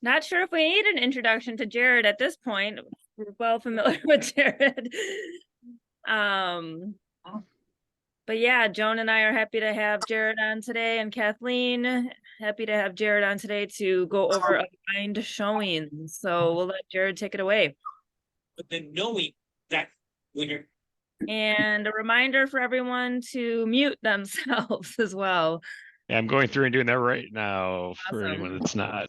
Not sure if we need an introduction to Jared at this point. We're well familiar with Jared. But yeah, Joan and I are happy to have Jared on today, and Kathleen, happy to have Jared on today to go over aligned showing. So we'll let Jared take it away. But then knowing that when you're And a reminder for everyone to mute themselves as well. Yeah, I'm going through and doing that right now for anyone that's not.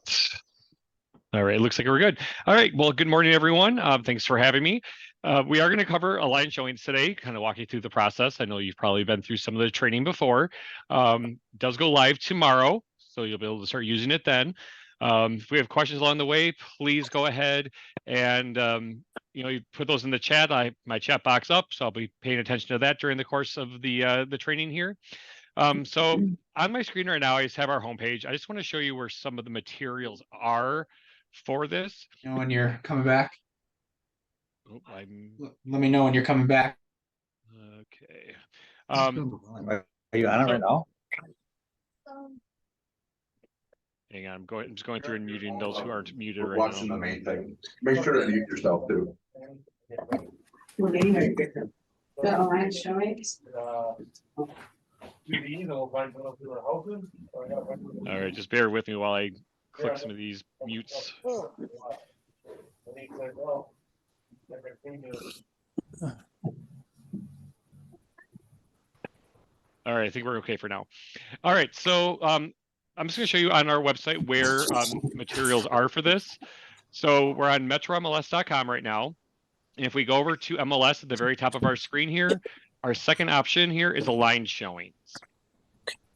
All right, it looks like we're good. All right, well, good morning, everyone. Thanks for having me. We are going to cover aligned showings today, kind of walk you through the process. I know you've probably been through some of the training before. It does go live tomorrow, so you'll be able to start using it then. If we have questions along the way, please go ahead and you put those in the chat. My chat box up, so I'll be paying attention to that during the course of the training here. So on my screen right now, I just have our homepage. I just want to show you where some of the materials are for this. You know when you're coming back? Oh, Let me know when you're coming back. Okay. Are you on it right now? Hang on, I'm just going through and muting those who aren't muted right Watching now. the main thing. Make sure to mute yourself too. The aligned showings. All right, just bear with me while I click some of these mutes. All right, I think we're okay for now. All right, so I'm just going to show you on our website where materials are for this. So we're on MetroMLS.com right now. And if we go over to MLS at the very top of our screen here, our second option here is aligned showings.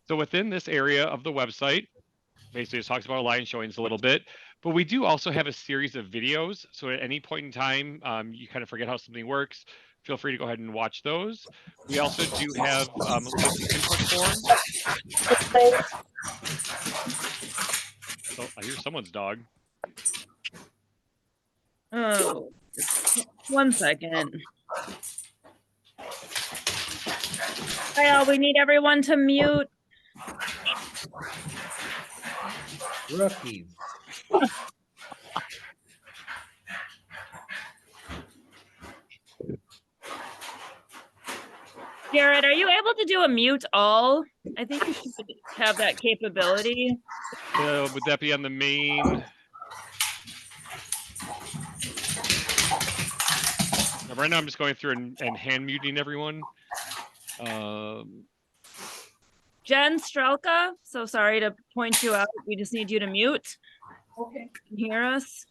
So within this area of the website, basically it talks about aligned showings a little bit, but we do also have a series of videos. So at any point in time, you kind of forget how something works, feel free to go ahead and watch those. We also do have listing input forms. Oh, I hear someone's dog. Oh, 1 second. Kyle, we need everyone to mute. Rookies. Jared, are you able to do a mute all? I think you should have that capability. Would that be on the main? Right now I'm just going through and hand muting everyone. Jen Strelka, so sorry to point you out. We just need you to mute. Okay. Can you hear us?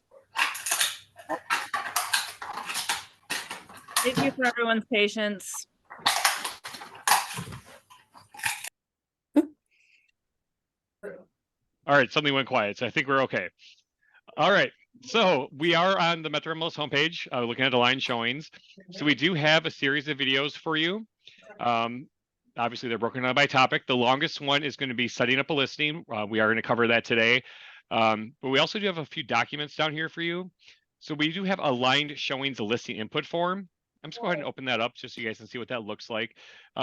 Thank you for everyone's patience. All right, something went quiet, so I think we're okay. All right, so we are on the MetroMLS homepage, looking at aligned showings. So we do have a series of videos for you. Obviously, they're broken down by topic. The longest one is going to be setting up a listing. We are going to cover that today. But we also do have a few documents down here for you. So we do have aligned showings, a listing input form. I'm just going to go ahead and open that up just so you guys can see what that looks like.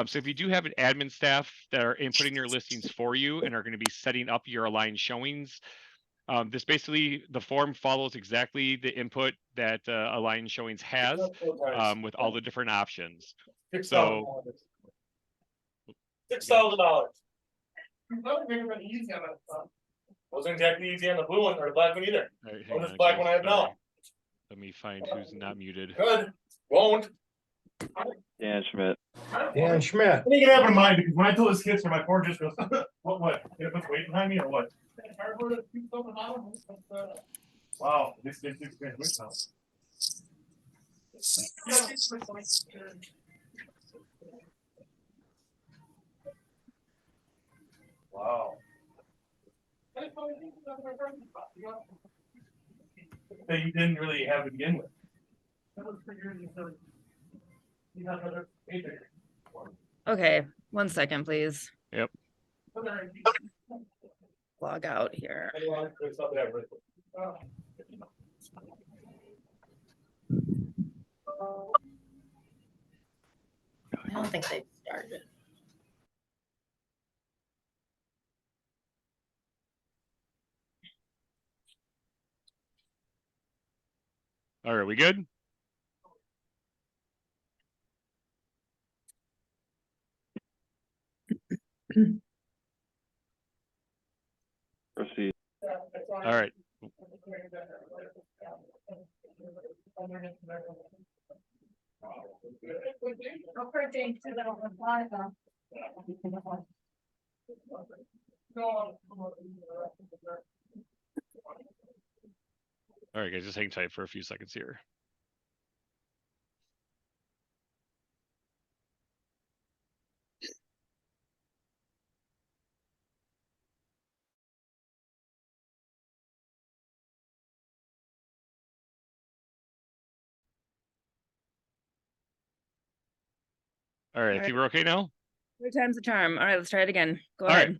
So if you do have an admin staff that are inputting your listings for you and are going to be setting up your aligned showings, this basically, the form follows exactly the input that aligned showings has with all the different options. So $6,000. Wasn't exactly easy on the blue one or the black one either. Right, On this black one I have now. Let me find who's not muted. Good. Won't. Dan Schmidt. Dan Schmidt. I think it happened to mine because when I told the skits for my cord just goes, what? You put weight behind me or what? Wow, this is experience. Wow. That you didn't really have to begin with. Okay, 1 second, please. Yep. Log out here. I don't think they started. All right, we good? Proceed. All right. All right, guys, just hang tight for a few seconds here. All right, I think we're okay now. Third time's the charm. All right, let's try it again. Go All right.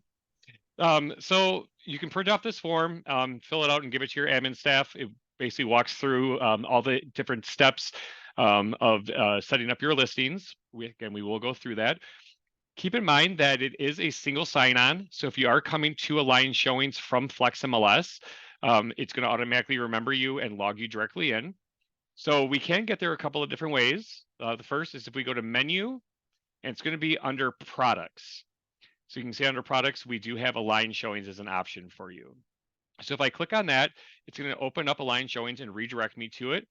ahead. So you can print off this form, fill it out and give it to your admin staff. It basically walks through all the different steps of setting up your listings. We will go through that. Keep in mind that it is a single sign-on. So if you are coming to Align Showings from FlexMLS, it's going to automatically remember you and log you directly in. So we can get there a couple of different ways. The first is if we go to menu, and it's going to be under products. So you can see under products, we do have Align Showings as an option for you. So if I click on that, it's going to open up Align Showings and redirect me to it.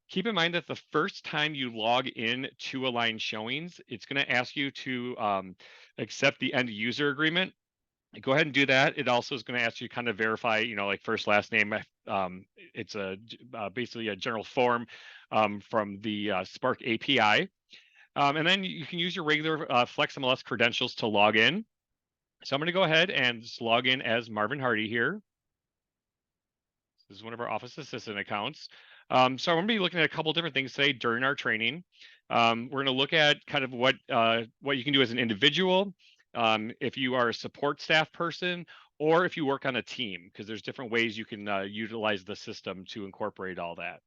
Keep in mind that the first time you log in to Align Showings, it's going to ask you to accept the end user agreement. Go ahead and do that. It also is going to ask you to kind of verify, like first, last name. It's basically a general form from the Spark API. And then you can use your regular FlexMLS credentials to log in. So I'm going to go ahead and just log in as Marvin Hardy here. This is one of our office assistant accounts. So I'm going to be looking at a couple different things today during our training. We're going to look at kind of what you can do as an individual, if you are a support staff person, or if you work on a team, because there's different ways you can utilize the system to incorporate all that.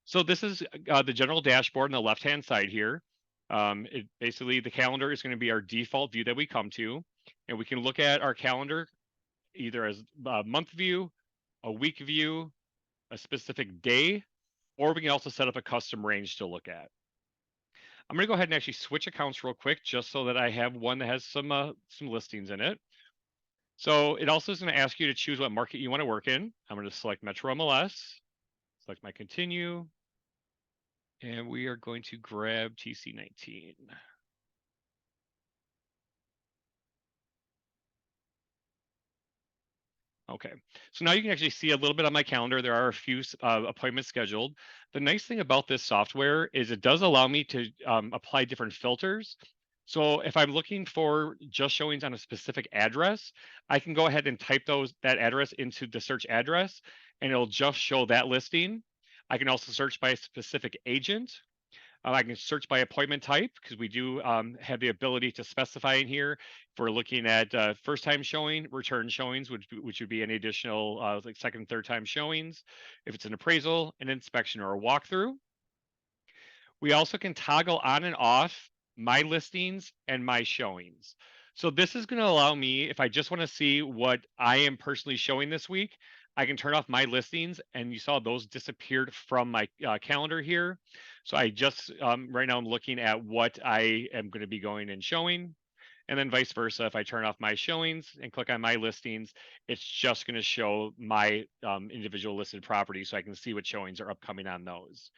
So this is the general dashboard on the left-hand side here. Basically, the calendar is going to be our default view that we come to, and we can look at our calendar either as a month view, a week view, a specific day, or we can also set up a custom range to look at. I'm going to go ahead and actually switch accounts real quick, just so that I have one that has some listings in it. So it also is going to ask you to choose what market you want to work in. I'm going to select MetroMLS, select my continue, and we are going to grab TC19. Okay, so now you can actually see a little bit on my calendar. There are a few appointments scheduled. The nice thing about this software is it does allow me to apply different filters. So if I'm looking for just showings on a specific address, I can go ahead and type that address into the search address, and it'll just show that listing. I can also search by a specific agent. I can search by appointment type, because we do have the ability to specify in here if we're looking at first time showing, return showings, which would be any additional like second, third time showings. If it's an appraisal, an inspection, or a walkthrough. We also can toggle on and off my listings and my showings. So this is going to allow me, if I just want to see what I am personally showing this week, I can turn off my listings, and you saw those disappeared from my calendar here. So I just, right now I'm looking at what I am going to be going and showing, and then vice versa. If I turn off my showings and click on my listings, it's just going to show my individual listed properties, so I can see what showings are upcoming on those.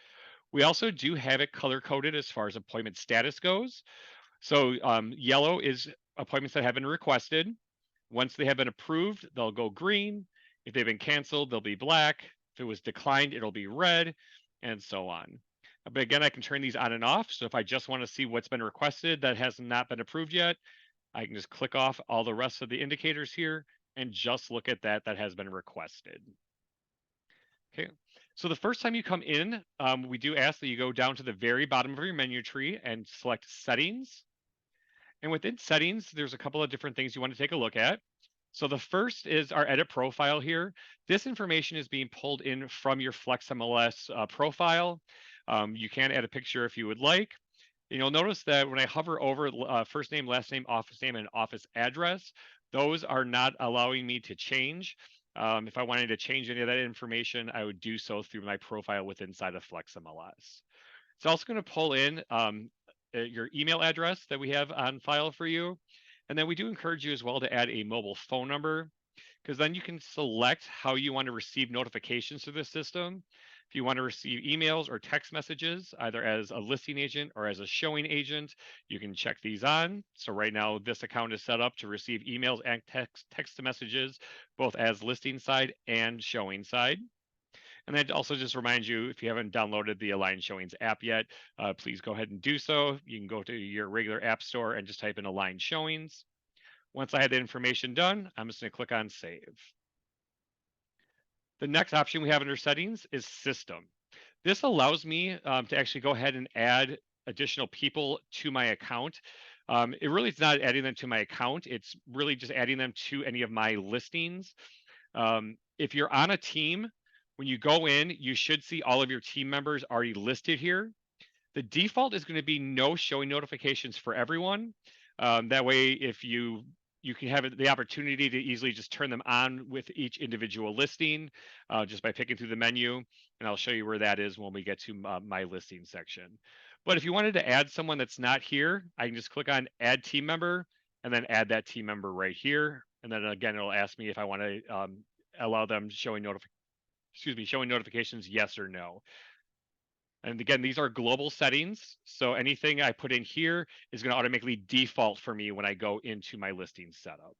We also do have it color coded as far as appointment status goes. So yellow is appointments that have been requested. Once they have been approved, they'll go green. If they've been canceled, they'll be black. If it was declined, it'll be red, and so on. But again, I can turn these on and off. So if I just want to see what's been requested that has not been approved yet, I can just click off all the rest of the indicators here and just look at that has been requested. Okay, so the first time you come in, we do ask that you go down to the very bottom of your menu tree and select settings. And within settings, there's a couple of different things you want to take a look at. So the first is our edit profile here. This information is being pulled in from your FlexMLS profile. You can add a picture if you would like. And you'll notice that when I hover over first name, last name, office name, and office address, those are not allowing me to change. If I wanted to change any of that information, I would do so through my profile within inside of FlexMLS. It's also going to pull in your email address that we have on file for you. And then we do encourage you as well to add a mobile phone number, because then you can select how you want to receive notifications through the system. If you want to receive emails or text messages, either as a listing agent or as a showing agent, you can check these on. So right now, this account is set up to receive emails and text messages, both as listing side and showing side. And that also just reminds you, if you haven't downloaded the Align Showings app yet, please go ahead and do so. You can go to your regular app store and just type in Align Showings. Once I have the information done, I'm just going to click on Save. The next option we have under Settings is System. This allows me to actually go ahead and add additional people to my account. It really is not adding them to my account. It's really just adding them to any of my listings. If you're on a team, when you go in, you should see all of your team members already listed here. The default is going to be no showing notifications for everyone. That way, if you can have the opportunity to easily just turn them on with each individual listing just by picking through the menu. And I'll show you where that is when we get to my listing section. But if you wanted to add someone that's not here, I can just click on Add Team Member and then add that team member right here. And then again, it'll ask me if I want to allow them showing notifications, yes or no. And again, these are global settings. So anything I put in here is going to automatically default for me when I go into my listing setup.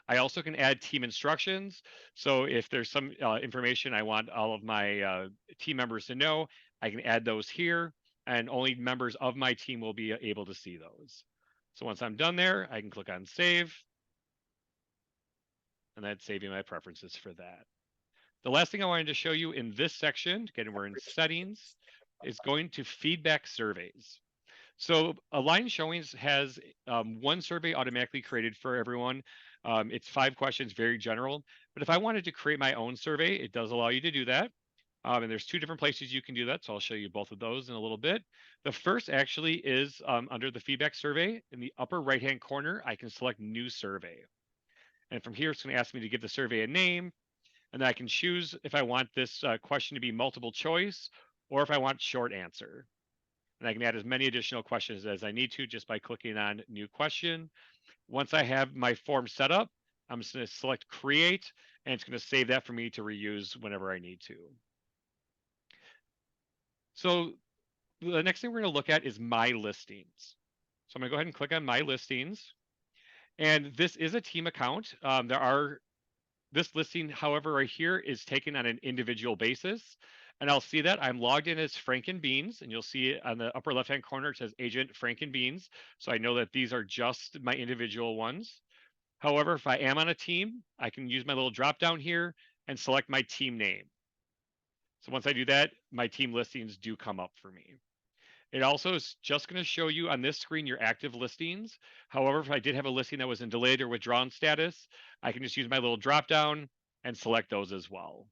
I also can add team instructions. So if there's some information I want all of my team members to know, I can add those here, and only members of my team will be able to see those. So once I'm done there, I can click on Save. And that's saving my preferences for that. The last thing I wanted to show you in this section, again, we're in settings, is going to feedback surveys. So Align Showings has one survey automatically created for everyone. It's 5 questions, very general. But if I wanted to create my own survey, it does allow you to do that. And there's 2 different places you can do that. So I'll show you both of those in a little bit. The first actually is under the feedback survey. In the upper right-hand corner, I can select New Survey. And from here, it's going to ask me to give the survey a name. And then I can choose if I want this question to be multiple choice or if I want short answer. And I can add as many additional questions as I need to just by clicking on New Question. Once I have my form set up, I'm just going to select Create, and it's going to save that for me to reuse whenever I need to. So the next thing we're going to look at is My Listings. So I'm going to go ahead and click on My Listings. And this is a team account. This listing, however, right here is taken on an individual basis. And I'll see that I'm logged in as Franken Beans, and you'll see on the upper left-hand corner, it says Agent Franken Beans. So I know that these are just my individual ones. However, if I am on a team, I can use my little drop down here and select my team name. So once I do that, my team listings do come up for me. It also is just going to show you on this screen your active listings. However, if I did have a listing that was in delayed or withdrawn status, I can just use my little drop down and select those as well.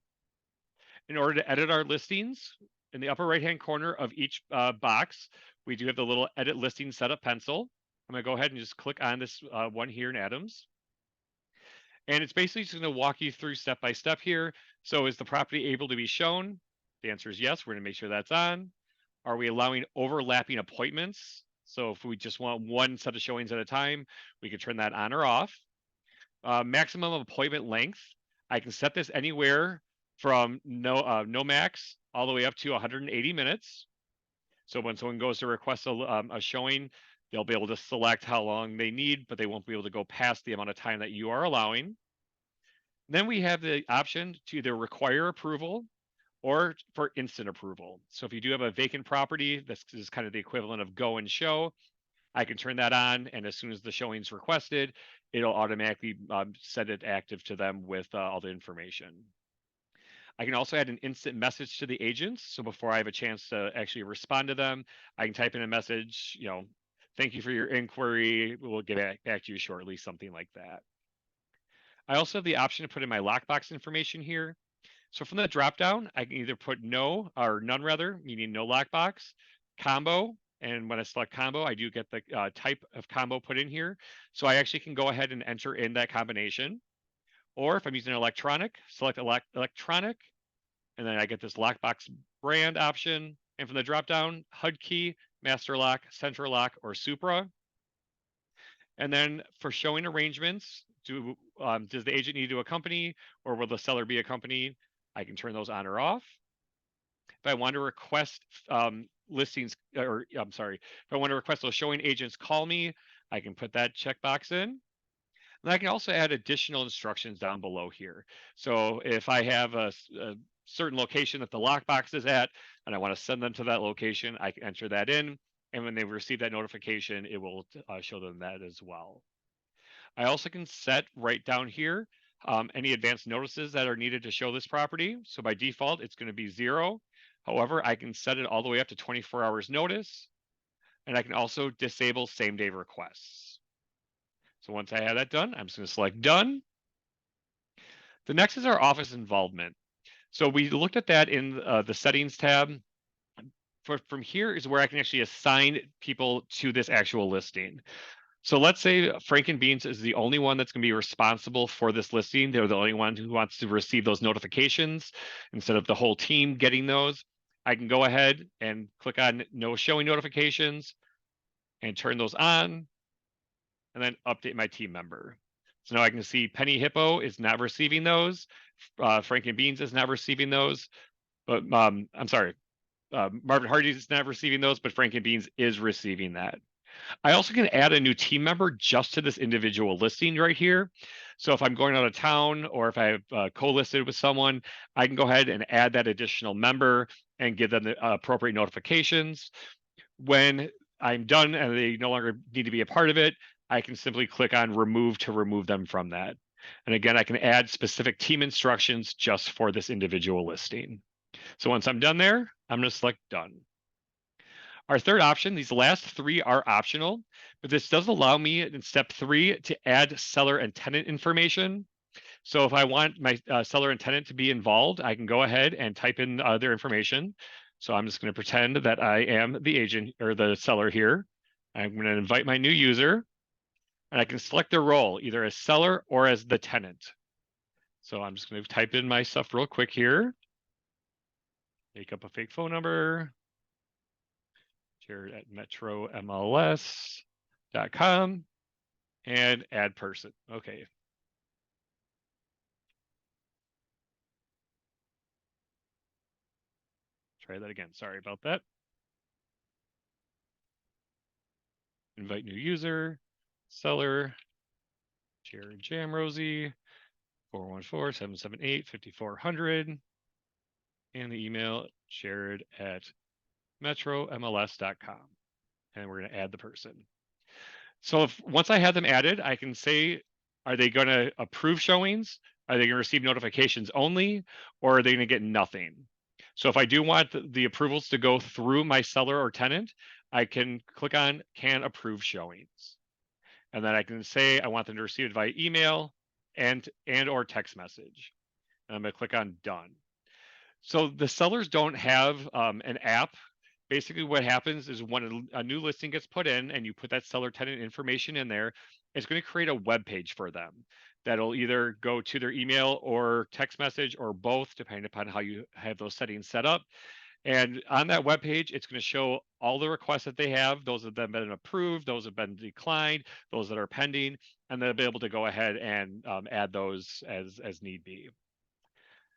In order to edit our listings, in the upper right-hand corner of each box, we do have the little Edit Listing Setup pencil. I'm going to go ahead and just click on this one here in Adams. And it's basically just going to walk you through step by step here. So is the property able to be shown? The answer is yes. We're going to make sure that's on. Are we allowing overlapping appointments? So if we just want one set of showings at a time, we can turn that on or off. Maximum appointment length. I can set this anywhere from no max all the way up to 180 minutes. So when someone goes to request a showing, they'll be able to select how long they need, but they won't be able to go past the amount of time that you are allowing. Then we have the option to either require approval or for instant approval. So if you do have a vacant property, this is kind of the equivalent of go and show. I can turn that on, and as soon as the showing's requested, it'll automatically set it active to them with all the information. I can also add an instant message to the agents. So before I have a chance to actually respond to them, I can type in a message, thank you for your inquiry. We'll get back to you shortly, something like that. I also have the option to put in my lockbox information here. So from the dropdown, I can either put no or none rather, meaning no lockbox, combo. And when I select combo, I do get the type of combo put in here. So I actually can go ahead and enter in that combination. Or if I'm using electronic, select electronic, and then I get this lockbox brand option. And from the drop-down, HUD key, master lock, central lock, or Supra. And then for showing arrangements, does the agent need to accompany, or will the seller be accompanied? I can turn those on or off. If I want to request listings, or I'm sorry, if I want to request those showing agents call me, I can put that checkbox in. And I can also add additional instructions down below here. So if I have a certain location that the lockbox is at, and I want to send them to that location, I can enter that in. And when they receive that notification, it will show them that as well. I also can set right down here any advanced notices that are needed to show this property. So by default, it's going to be 0. However, I can set it all the way up to 24 hours notice. And I can also disable same-day requests. So once I have that done, I'm just going to select done. The next is our office involvement. So we looked at that in the settings tab. From here is where I can actually assign people to this actual listing. So let's say Frank and Beans is the only one that's going to be responsible for this listing. They're the only one who wants to receive those notifications instead of the whole team getting those. I can go ahead and click on no showing notifications and turn those on, and then update my team member. So now I can see Penny Hippo is not receiving those. Frank and Beans is not receiving those. But I'm sorry, Marvin Hardy is not receiving those, but Frank and Beans is receiving that. I also can add a new team member just to this individual listing right here. So if I'm going out of town or if I've co-listed with someone, I can go ahead and add that additional member and give them the appropriate notifications. When I'm done and they no longer need to be a part of it, I can simply click on remove to remove them from that. And again, I can add specific team instructions just for this individual listing. So once I'm done there, I'm going to select done. Our third option, these last 3 are optional, but this does allow me in step 3 to add seller and tenant information. So if I want my seller and tenant to be involved, I can go ahead and type in their information. So I'm just going to pretend that I am the agent or the seller here. I'm going to invite my new user, and I can select their role either as seller or as the tenant. So I'm just going to type in my stuff real quick here. Make up a fake phone number. Jared at MetroMLS.com and add person. Okay. Try that again. Sorry about that. Invite new user, seller, Jared Jamrosie, 414-778-5400, and the email Jared at MetroMLS.com. And we're going to add the person. So if once I have them added, I can say, are they going to approve showings? Are they going to receive notifications only? Or are they going to get nothing? So if I do want the approvals to go through my seller or tenant, I can click on can approve showings. And then I can say I want them to receive it via email and or text message. And I'm going to click on done. So the sellers don't have an app. Basically what happens is when a new listing gets put in and you put that seller tenant information in there, it's going to create a web page for them that'll either go to their email or text message or both, depending upon how you have those settings set up. And on that web page, it's going to show all the requests that they have. Those have been approved, those have been declined, those that are pending, and they'll be able to go ahead and add those as need be.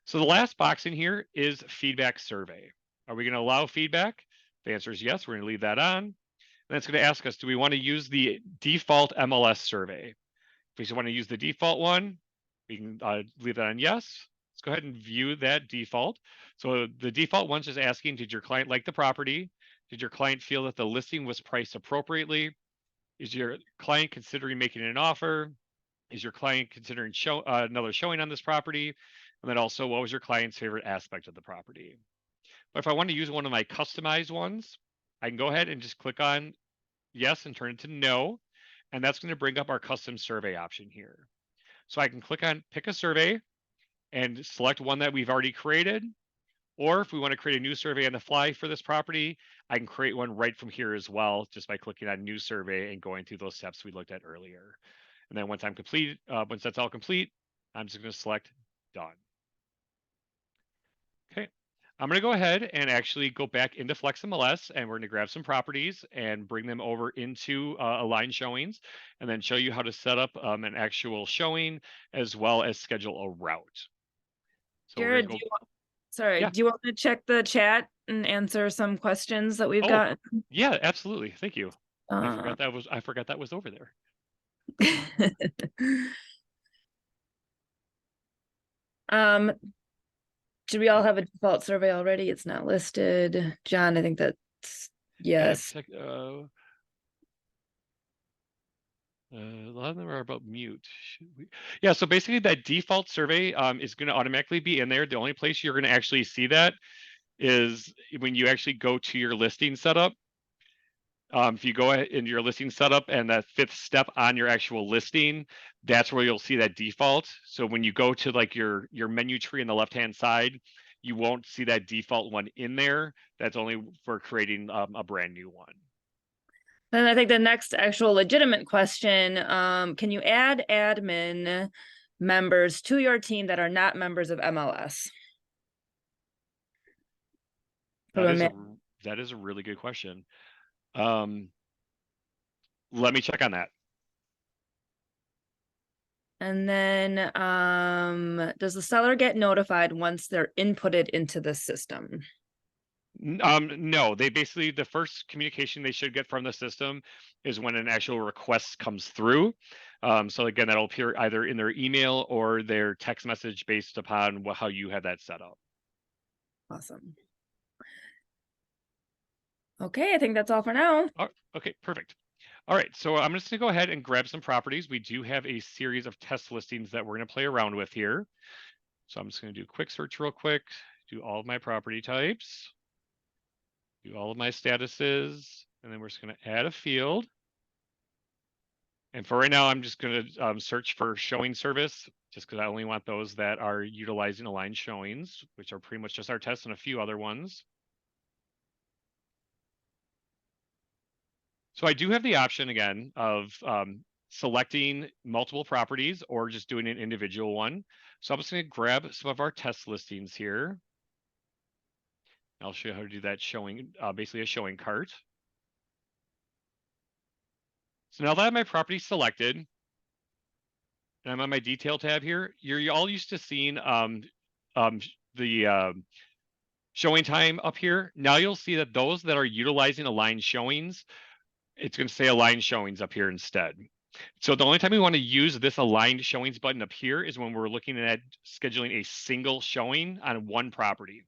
So the last box in here is feedback survey. Are we going to allow feedback? The answer is yes. We're going to leave that on. And it's going to ask us, do we want to use the default MLS survey? If we just want to use the default one, we can leave that on yes. Let's go ahead and view that default. So the default one's just asking, did your client like the property? Did your client feel that the listing was priced appropriately? Is your client considering making an offer? Is your client considering another showing on this property? And then also, what was your client's favorite aspect of the property? But if I want to use one of my customized ones, I can go ahead and just click on yes and turn it to no. And that's going to bring up our custom survey option here. So I can click on pick a survey and select one that we've already created. Or if we want to create a new survey on the fly for this property, I can create one right from here as well, just by clicking on new survey and going through those steps we looked at earlier. And then once I'm complete, once that's all complete, I'm just going to select done. Okay. I'm going to go ahead and actually go back into FlexMLS, and we're going to grab some properties and bring them over into Align Showings, and then show you how to set up an actual showing as well as schedule a route. So we're Jared, going to go. sorry, Yeah. do you want to check the chat and answer some questions that we've Oh, got? Yeah, absolutely. Thank you. I Uh, forgot that was over there. um, do we all have a default survey already? It's not listed. John, I think that's yes. Check, a lot of them are about mute. Yeah, so basically that default survey is going to automatically be in there. The only place you're going to actually see that is when you actually go to your listing setup. If you go into your listing setup and that 5th step on your actual listing, that's where you'll see that default. So when you go to like your menu tree on the left-hand side, you won't see that default one in there. That's only for creating a brand new one. Then I think the next actual legitimate question, can you add admin members to your team that are not members of MLS? That is a really good question. Let me check on that. And then does the seller get notified once they're inputted into the system? No, they basically, the first communication they should get from the system is when an actual request comes through. So again, that'll appear either in their email or their text message based upon how you have that set up. Awesome. Okay, I think that's all for now. Oh, okay, perfect. All right, so I'm just gonna go ahead and grab some properties. We do have a series of test listings that we're gonna play around with here. So I'm just gonna do a quick search real quick, do all of my property types, do all of my statuses, and then we're just gonna add a field. And for right now, I'm just gonna search for showing service, just because I only want those that are utilizing aligned showings, which are pretty much just our tests and a few other ones. So I do have the option again of selecting multiple properties or just doing an individual one. So I'm just going to grab some of our test listings here. I'll show you how to do that showing, basically a showing cart. So now that I have my property selected, and I'm on my detail tab here, you're all used to seeing the showing time up here. Now you'll see that those that are utilizing aligned showings, it's going to say aligned showings up here instead. So the only time we want to use this aligned showings button up here is when we're looking at scheduling a single showing on one property.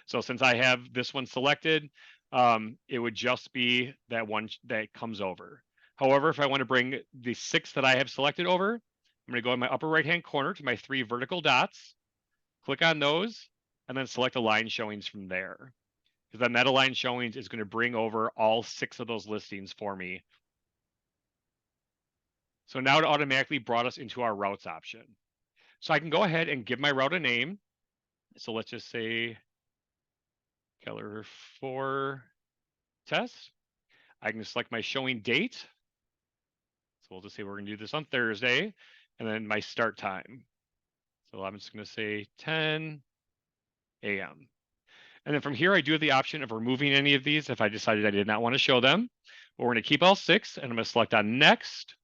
So since I have this one selected, it would just be that one that comes over. However, if I want to bring the 6 that I have selected over, I'm going to go in my upper right-hand corner to my 3 vertical dots, click on those, and then select align showings from there. Because then that align showings is going to bring over all 6 of those listings for me. So now it automatically brought us into our routes option. So I can go ahead and give my route a name. So let's just say Keller 4 test. I can select my showing date. So we'll just say we're going to do this on Thursday, and then my start time. So I'm just going to say 10 a.m. And then from here, I do have the option of removing any of these if I decided I did not want to show them. But we're going to keep all 6, and I'm going to select on next.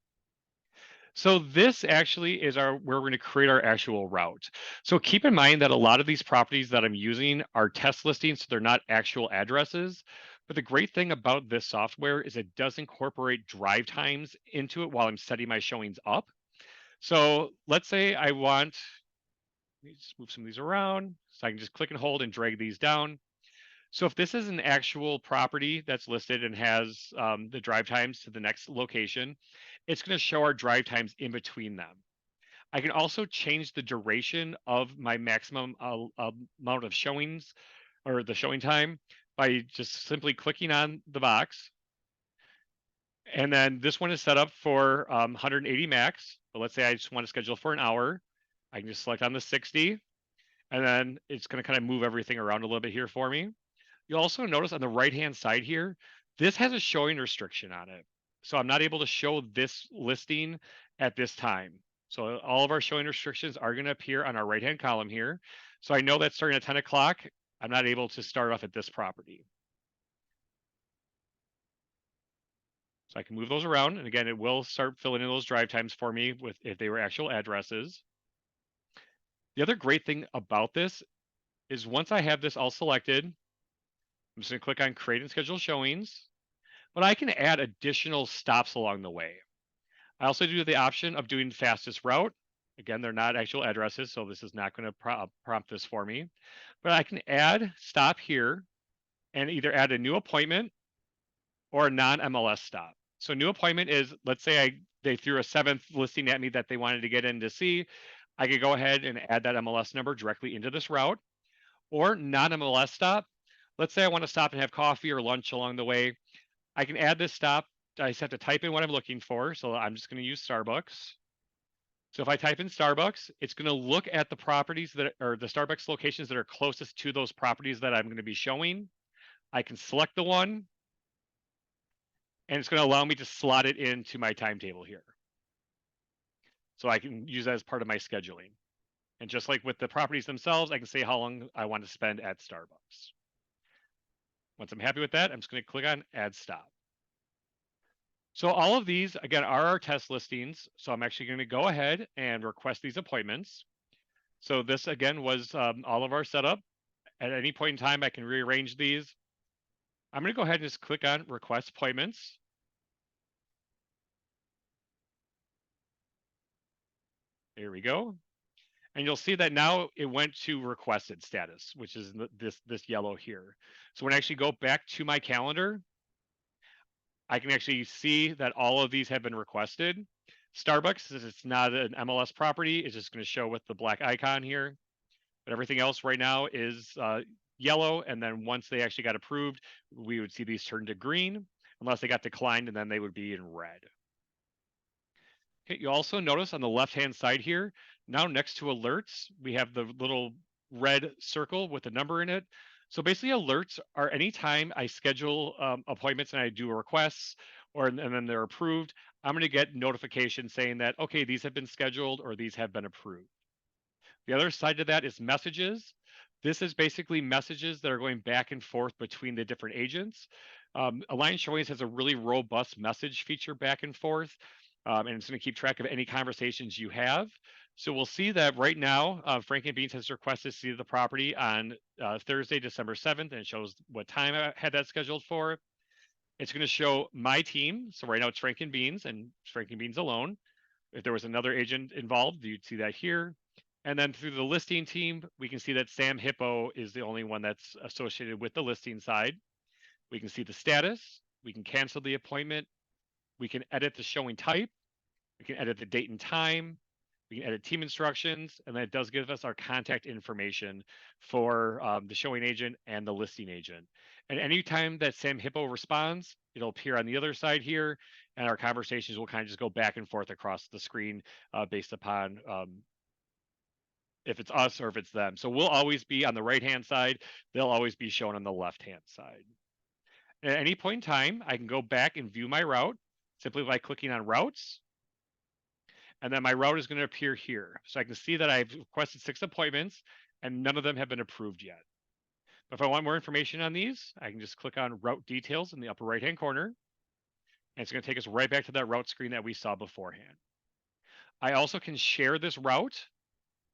So this actually is where we're going to create our actual route. So keep in mind that a lot of these properties that I'm using are test listings, so they're not actual addresses. But the great thing about this software is it does incorporate drive times into it while I'm setting my showings up. So let's say I want, let me just move some of these around so I can just click and hold and drag these down. So if this is an actual property that's listed and has the drive times to the next location, it's going to show our drive times in between them. I can also change the duration of my maximum amount of showings or the showing time by just simply clicking on the box. And then this one is set up for 180 max. But let's say I just want to schedule for an hour. I can just select on the 60, and then it's going to kind of move everything around a little bit here for me. You'll also notice on the right-hand side here, this has a showing restriction on it. So I'm not able to show this listing at this time. So all of our showing restrictions are going to appear on our right-hand column here. So I know that starting at 10 o'clock, I'm not able to start off at this property. So I can move those around. And again, it will start filling in those drive times for me with if they were actual addresses. The other great thing about this is once I have this all selected, I'm just going to click on create and schedule showings, but I can add additional stops along the way. I also do the option of doing fastest route. Again, they're not actual addresses, so this is not going to prompt this for me, but I can add stop here and either add a new appointment or a non-MLS stop. So new appointment is, let's say they threw a 7th listing at me that they wanted to get in to see. I could go ahead and add that MLS number directly into this route. Or non-MLS stop. Let's say I want to stop and have coffee or lunch along the way. I can add this stop. I just have to type in what I'm looking for. So I'm just going to use Starbucks. So if I type in Starbucks, it's going to look at the properties that are the Starbucks locations that are closest to those properties that I'm going to be showing. I can select the one, and it's going to allow me to slot it into my timetable here. So I can use that as part of my scheduling. And just like with the properties themselves, I can say how long I want to spend at Starbucks. Once I'm happy with that, I'm just going to click on Add Stop. So all of these, again, are our test listings. So I'm actually going to go ahead and request these appointments. So this, again, was all of our setup. At any point in time, I can rearrange these. I'm going to go ahead and just click on Request Appointments. There we go. And you'll see that now it went to requested status, which is this yellow here. So when I actually go back to my calendar, I can actually see that all of these have been requested. Starbucks, since it's not an MLS property, is just going to show with the black icon here. But everything else right now is yellow. And then once they actually got approved, we would see these turn to green, unless they got declined, and then they would be in red. Okay, you also notice on the left-hand side here, now next to alerts, we have the little red circle with a number in it. So basically alerts are anytime I schedule appointments and I do requests and then they're approved, I'm going to get notifications saying that, okay, these have been scheduled or these have been approved. The other side of that is messages. This is basically messages that are going back and forth between the different agents. Align Showings has a really robust message feature back and forth. And it's going to keep track of any conversations you have. So we'll see that right now, Frank and Beans has requested to see the property on Thursday, December 7th, and it shows what time I had that scheduled for. It's going to show my team. So right now it's Frank and Beans alone. If there was another agent involved, you'd see that here. And then through the listing team, we can see that Sam Hippo is the only one that's associated with the listing side. We can see the status. We can cancel the appointment. We can edit the showing type. We can edit the date and time. We can edit team instructions. And then it does give us our contact information for the showing agent and the listing agent. And anytime that Sam Hippo responds, it'll appear on the other side here. And our conversations will kind of just go back and forth across the screen based upon if it's us or if it's them. So we'll always be on the right-hand side. They'll always be shown on the left-hand side. At any point in time, I can go back and view my route simply by clicking on routes. And then my route is going to appear here. So I can see that I've requested 6 appointments and none of them have been approved yet. But if I want more information on these, I can just click on route details in the upper right-hand corner. And it's going to take us right back to that route screen that we saw beforehand. I also can share this route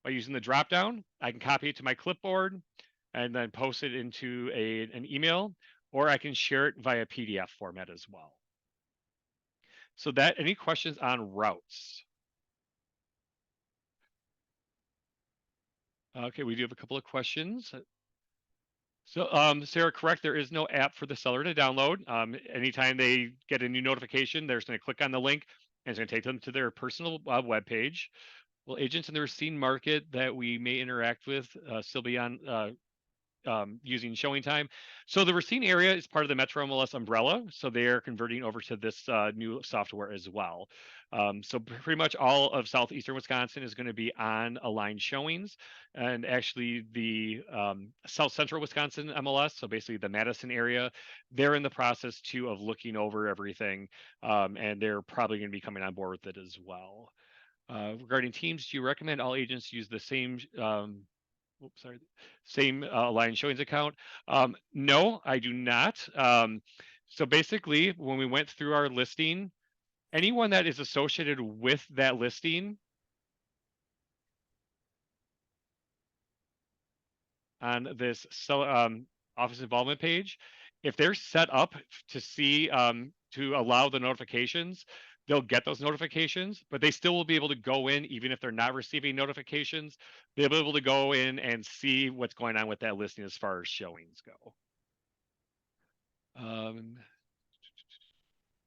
by using the dropdown. I can copy it to my clipboard and then post it into an email, or I can share it via PDF format as well. So any questions on routes? Okay, we do have a couple of questions. So Sarah, correct, there is no app for the seller to download. Anytime they get a new notification, they're just going to click on the link and it's going to take them to their personal web page. Will agents in the racine market that we may interact with still be on using ShowingTime? So the Racine area is part of the MetroMLS umbrella, so they are converting over to this new software as well. So pretty much all of southeastern Wisconsin is going to be on Align Showings, and actually the south central Wisconsin MLS, so basically the Madison area, they're in the process too of looking over everything, and they're probably going to be coming on board with it as well. Regarding teams, do you recommend all agents use the same same Align Showings account? No, I do not. So basically, when we went through our listing, anyone that is associated with that listing on this office involvement page, if they're set up to see to allow the notifications, they'll get those notifications, but they still will be able to go in even if they're not receiving notifications. They'll be able to go in and see what's going on with that listing as far as showings go.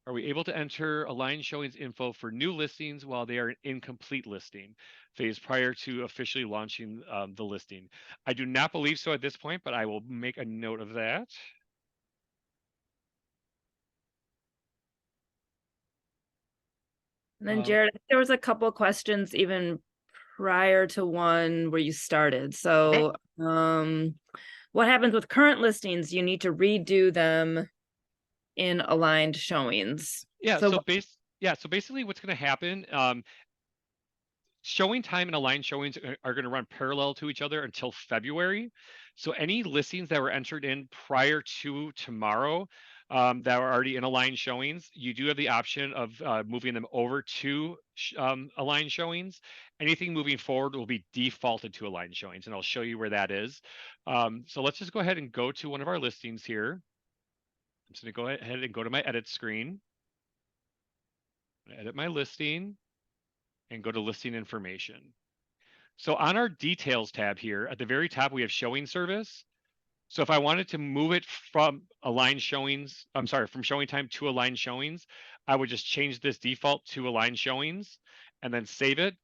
Are we able to enter Align Showings info for new listings while they are an incomplete listing phase prior to officially launching the listing? I do not believe so at this point, but I will make a note of that. And then Jared, there was a couple questions even prior to one where you started. So, what happens with current listings? You need to redo them in aligned showings. Yeah. So So basically, what's going to happen? Showing time and Align Showings are going to run parallel to each other until February. So any listings that were entered in prior to tomorrow that are already in Align Showings, you do have the option of moving them over to Align Showings. Anything moving forward will be defaulted to Align Showings, and I'll show you where that is. So let's just go ahead and go to one of our listings here. I'm just going to go ahead and go to my edit screen. Edit my listing and go to listing information. So on our details tab here at the very top, we have showing service. So if I wanted to move it from Align Showings, I'm sorry, from showing time to Align Showings, I would just change this default to Align Showings and then save it.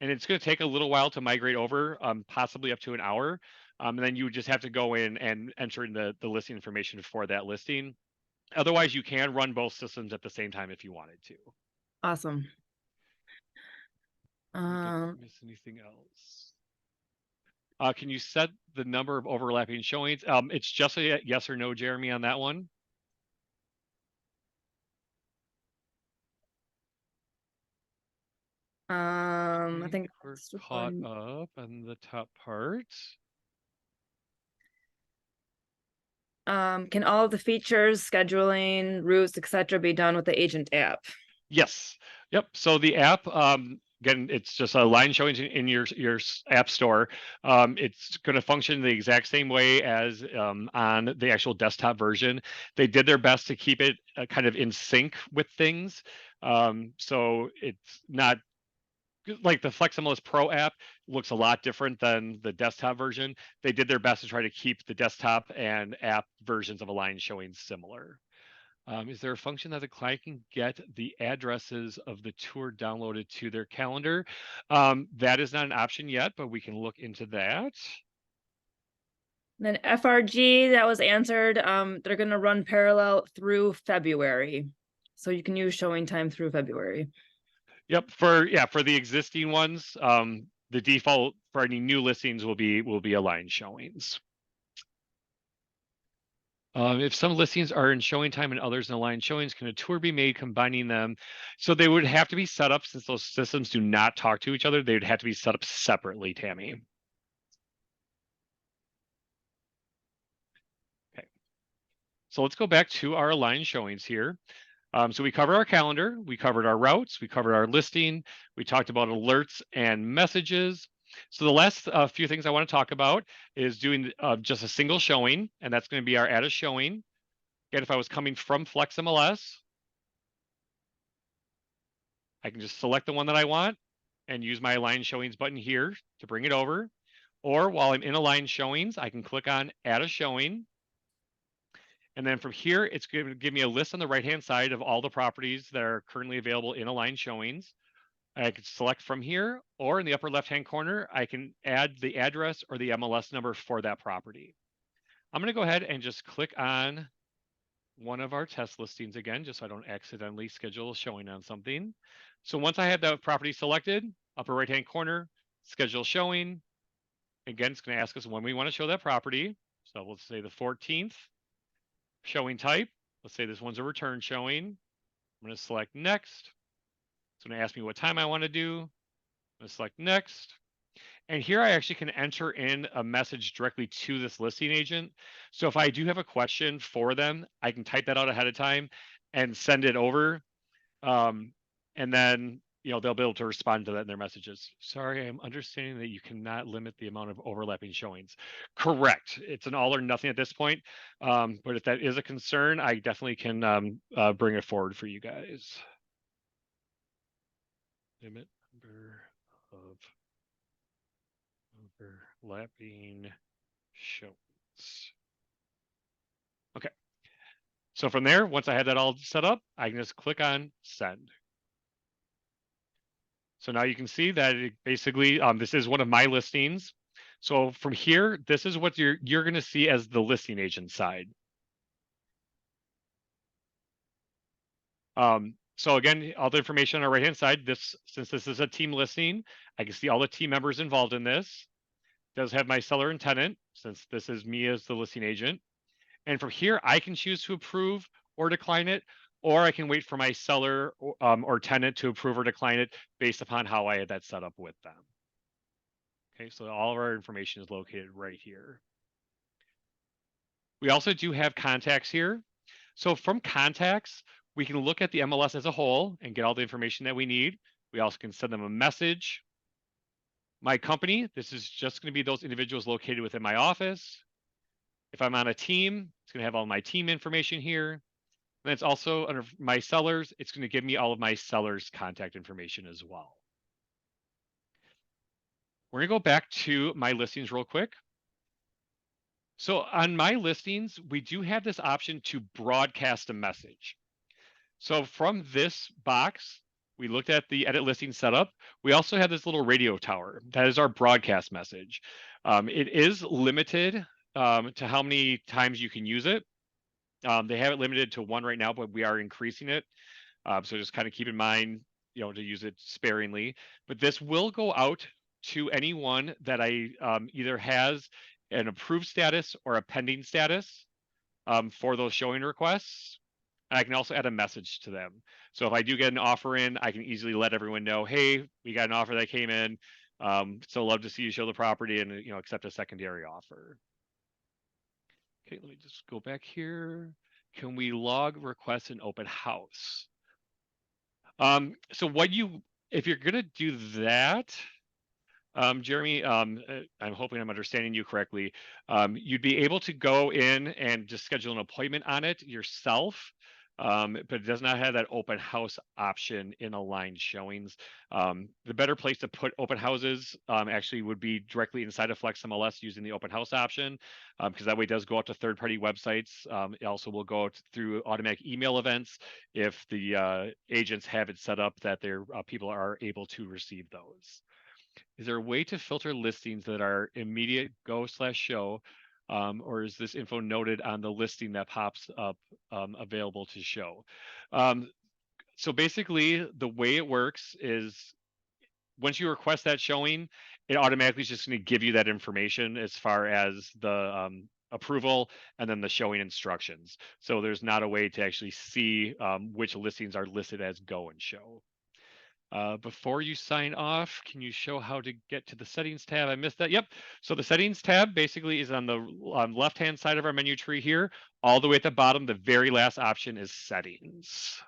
And it's going to take a little while to migrate over, possibly up to an hour. And then you would just have to go in and enter in the listing information for that listing. Otherwise, you can run both systems at the same time if you wanted to. awesome. Miss anything else? Can you set the number of overlapping showings? It's just a yes or no, Jeremy, on that one. I think we're caught up on the top part. Can all of the features, scheduling, routes, etc., be done with the agent app? Yes. Yep. So the app, again, it's just a line showing in your app store. It's going to function the exact same way as on the actual desktop version. They did their best to keep it kind of in sync with things. So it's not like the FlexMLS Pro app looks a lot different than the desktop version. They did their best to try to keep the desktop and app versions of Align showing similar. Is there a function that the client can get the addresses of the tour downloaded to their calendar? That is not an option yet, but we can look into that. Then FRG, that was answered. They're going to run parallel through February. So you can use showing time through February. Yep, for the existing ones, the default for any new listings will be Align Showings. If some listings are in showing time and others in Align Showings, can a tour be made combining them? So they would have to be set up, since those systems do not talk to each other, they would have to be set up separately, Tammy. Okay. So let's go back to our Align Showings here. So we covered our calendar, we covered our routes, we covered our listing, we talked about alerts and messages. So the last few things I want to talk about is doing just a single showing, and that's going to be our add a showing. Again, if I was coming from FlexMLS, I can just select the one that I want and use my Align Showings button here to bring it over. Or while I'm in Align Showings, I can click on add a showing. And then from here, it's going to give me a list on the right-hand side of all the properties that are currently available in Align Showings. I can select from here, or in the upper left-hand corner, I can add the address or the MLS number for that property. I'm going to go ahead and just click on one of our test listings again, just so I don't accidentally schedule a showing on something. So once I have that property selected, upper right-hand corner, schedule showing. Again, it's going to ask us when we want to show that property. So let's say the 14th. Showing type, let's say this one's a return showing. I'm going to select next. It's going to ask me what time I want to do. Let's select next. And here I actually can enter in a message directly to this listing agent. So if I do have a question for them, I can type that out ahead of time and send it over. And then, they'll be able to respond to that in their messages. Sorry, I'm understanding that you cannot limit the amount of overlapping showings. Correct. It's an all or nothing at this point. But if that is a concern, I definitely can bring it forward for you guys. Limit number of overlapping showings. Okay. So from there, once I have that all set up, I can just click on send. So now you can see that it basically, this is one of my listings. So from here, this is what you're going to see as the listing agent side. So again, all the information on the right-hand side, since this is a team listing, I can see all the team members involved in this. It does have my seller and tenant, since this is me as the listing agent. And from here, I can choose to approve or decline it, or I can wait for my seller or tenant to approve or decline it based upon how I had that set up with them. Okay, so all of our information is located right here. We also do have contacts here. So from contacts, we can look at the MLS as a whole and get all the information that we need. We also can send them a message. My company, this is just going to be those individuals located within my office. If I'm on a team, it's going to have all my team information here. And it's also under my sellers, it's going to give me all of my sellers' contact information as well. We're going to go back to my listings real quick. So on my listings, we do have this option to broadcast a message. So from this box, we looked at the edit listing setup. We also have this little radio tower. That is our broadcast message. It is limited to how many times you can use it. They have it limited to 1 right now, but we are increasing it. So just kind of keep in mind, to use it sparingly. But this will go out to anyone that I either has an approved status or a pending status for those showing requests. I can also add a message to them. So if I do get an offer in, I can easily let everyone know, hey, we got an offer that came in. So love to see you show the property and accept a secondary offer. Okay, let me just go back here. Can we log request an open house? So if you're gonna do that, Jeremy, I'm hoping I'm understanding you correctly. You'd be able to go in and just schedule an appointment on it yourself, but it does not have that open house option in aligned showings. The better place to put open houses actually would be directly inside of FlexMLS using the open house option, because that way it does go out to third-party websites. It also will go out through automatic email events if the agents have it set up that their people are able to receive those. Is there a way to filter listings that are immediate go/show, or is this info noted on the listing that pops up available to show? So basically, the way it works is once you request that showing, it automatically is just going to give you that information as far as the approval and then the showing instructions. So there's not a way to actually see which listings are listed as go and show. Before you sign off, can you show how to get to the settings tab? I missed that. Yep. So the settings tab basically is on the left-hand side of our menu tree here. All the way at the bottom, the very last option is settings.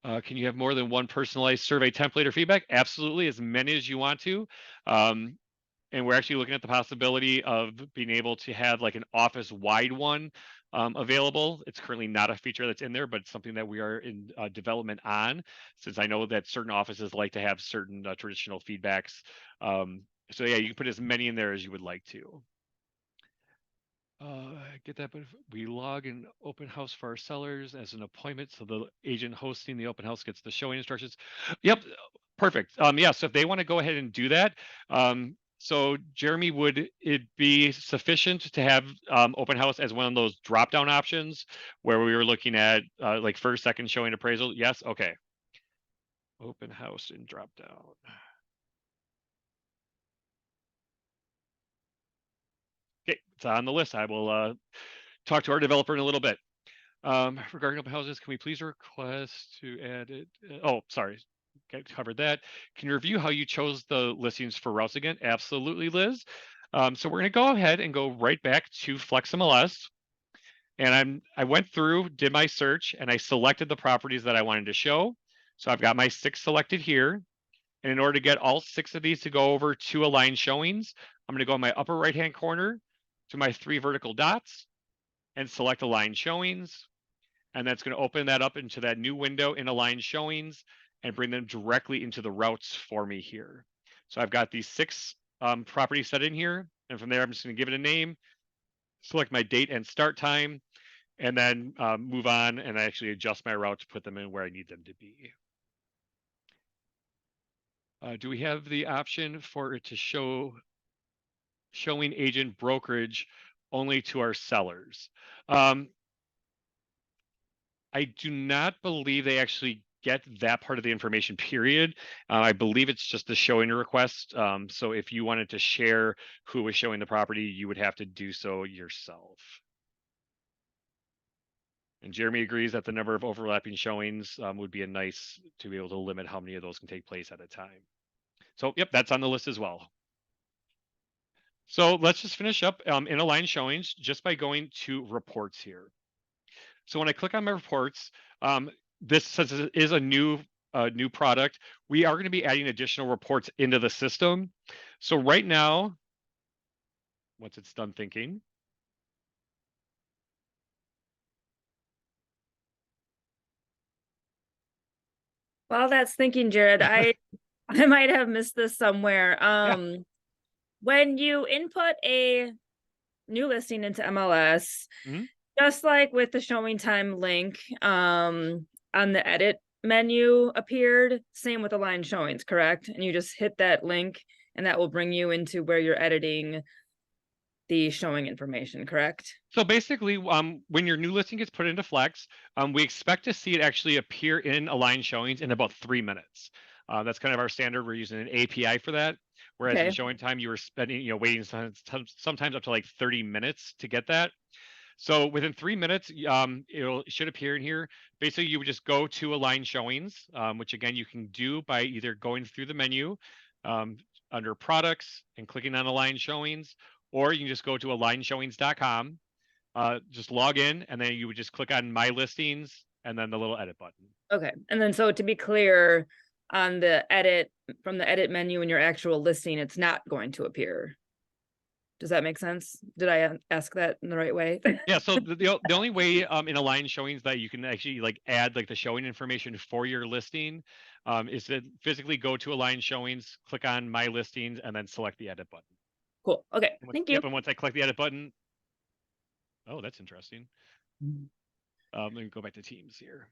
Can you have more than one personalized survey template or feedback? Absolutely, as many as you want to. And we're actually looking at the possibility of being able to have like an office-wide one available. It's currently not a feature that's in there, but it's something that we are in development on, since I know that certain offices like to have certain traditional feedbacks. So yeah, you can put as many in there as you would like to. Get that, but we log an open house for our sellers as an appointment, so the agent hosting the open house gets the showing instructions. Yep, perfect. Yeah, so if they want to go ahead and do that, so Jeremy, would it be sufficient to have open house as one of those drop-down options where we were looking at like first, second showing appraisal? Yes, okay. Open house and drop-down. Okay, it's on the list. I will talk to our developer in a little bit. Regarding open houses, can we please request to add it? Oh, sorry. covered that. Can you review how you chose the listings for routes again? Absolutely, Liz. So we're going to go ahead and go right back to FlexMLS. And I went through, did my search, and I selected the properties that I wanted to show. So I've got my 6 selected here. And in order to get all 6 of these to go over to align showings, I'm going to go in my upper right-hand corner to my 3 vertical dots and select align showings. And that's going to open that up into that new window in align showings and bring them directly into the routes for me here. So I've got these 6 properties set in here. And from there, I'm just going to give it a name, select my date and start time, and then move on and actually adjust my route to put them in where I need them to be. Do we have the option for it to show showing agent brokerage only to our sellers? I do not believe they actually get that part of the information, period. I believe it's just the showing request. So if you wanted to share who was showing the property, you would have to do so yourself. And Jeremy agrees that the number of overlapping showings would be a nice to be able to limit how many of those can take place at a time. So, yep, that's on the list as well. So let's just finish up in align showings just by going to reports here. So when I click on my reports, this says it is a new product. We are going to be adding additional reports into the system. So right now, once it's done thinking, While that's thinking, Jared, I might have missed this somewhere. When you input a new listing into MLS, Mhm. just like with the showing time link, on the edit menu appeared, same with align showings, correct? And you just hit that link and that will bring you into where you're editing the showing information, correct? So basically, when your new listing gets put into Flex, we expect to see it actually appear in align showings in about 3 minutes. That's kind of our standard. We're using an API for that. Whereas in Okay. showing time, you were spending, waiting sometimes up to like 30 minutes to get that. So within 3 minutes, it should appear in here. Basically, you would just go to align showings, which again, you can do by either going through the menu under products and clicking on align showings, or you can just go to alignshowings.com, just log in, and then you would just click on my listings and then the little edit button. Okay. And then so to be clear, on the edit, from the edit menu in your actual listing, it's not going to appear. Does that make sense? Did I ask that in the right way? Yeah, so the only way in align showings that you can actually like add like the showing information for your listing is to physically go to align showings, click on my listings, and then select the edit button. Cool. Okay. Thank you. Yep, and once I click the edit button, oh, that's interesting. Let me go back to Teams here.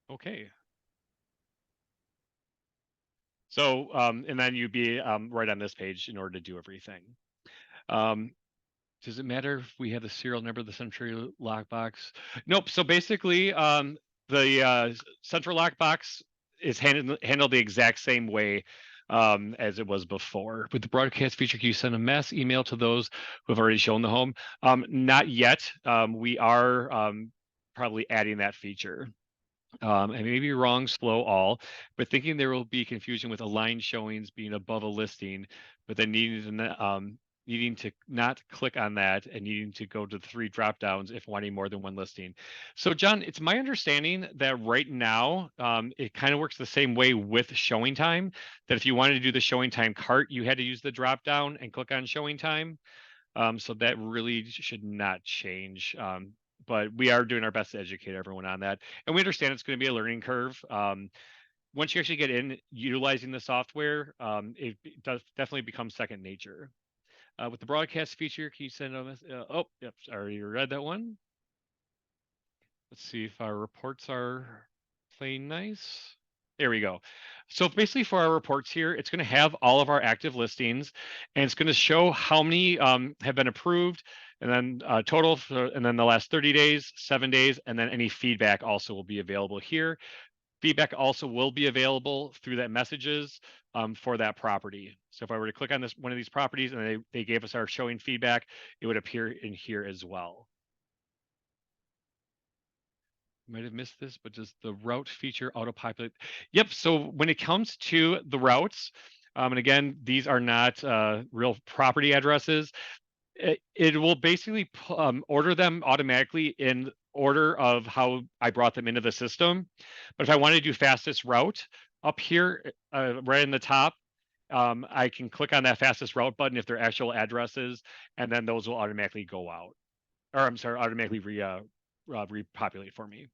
Okay. So, and then you'd be right on this page in order to do everything. Does it matter if we have the serial number of the central lockbox? Nope. So basically, the central lockbox is handled the exact same way as it was before. With the broadcast feature, can you send a mass email to those who have already shown the home? Not yet. We are probably adding that feature. I may be wrong, slow all, but thinking there will be confusion with aligned showings being above a listing, but then needing to not click on that and needing to go to the 3 drop downs if wanting more than one listing. So John, it's my understanding that right now it kind of works the same way with showing time, that if you wanted to do the showing time cart, you had to use the drop down and click on showing time. So that really should not change. But we are doing our best to educate everyone on that. And we understand it's going to be a learning curve. Once you actually get in utilizing the software, it does definitely become second nature. With the broadcast feature, can you send a oh, yep, I already read that one. Let's see if our reports are playing nice. There we go. So basically for our reports here, it's going to have all of our active listings, and it's going to show how many have been approved, and then total, and then the last 30 days, 7 days, and then any feedback also will be available here. Feedback also will be available through that messages for that property. So if I were to click on this one of these properties and they gave us our showing feedback, it would appear in here as well. might have missed this, but does the route feature auto-populate? Yep. So when it comes to the routes, and again, these are not real property addresses. It will basically order them automatically in order of how I brought them into the system. But if I want to do fastest route up here, right in the top, I can click on that fastest route button if they're actual addresses, and then those will automatically go out. Or I'm sorry, automatically repopulate for me.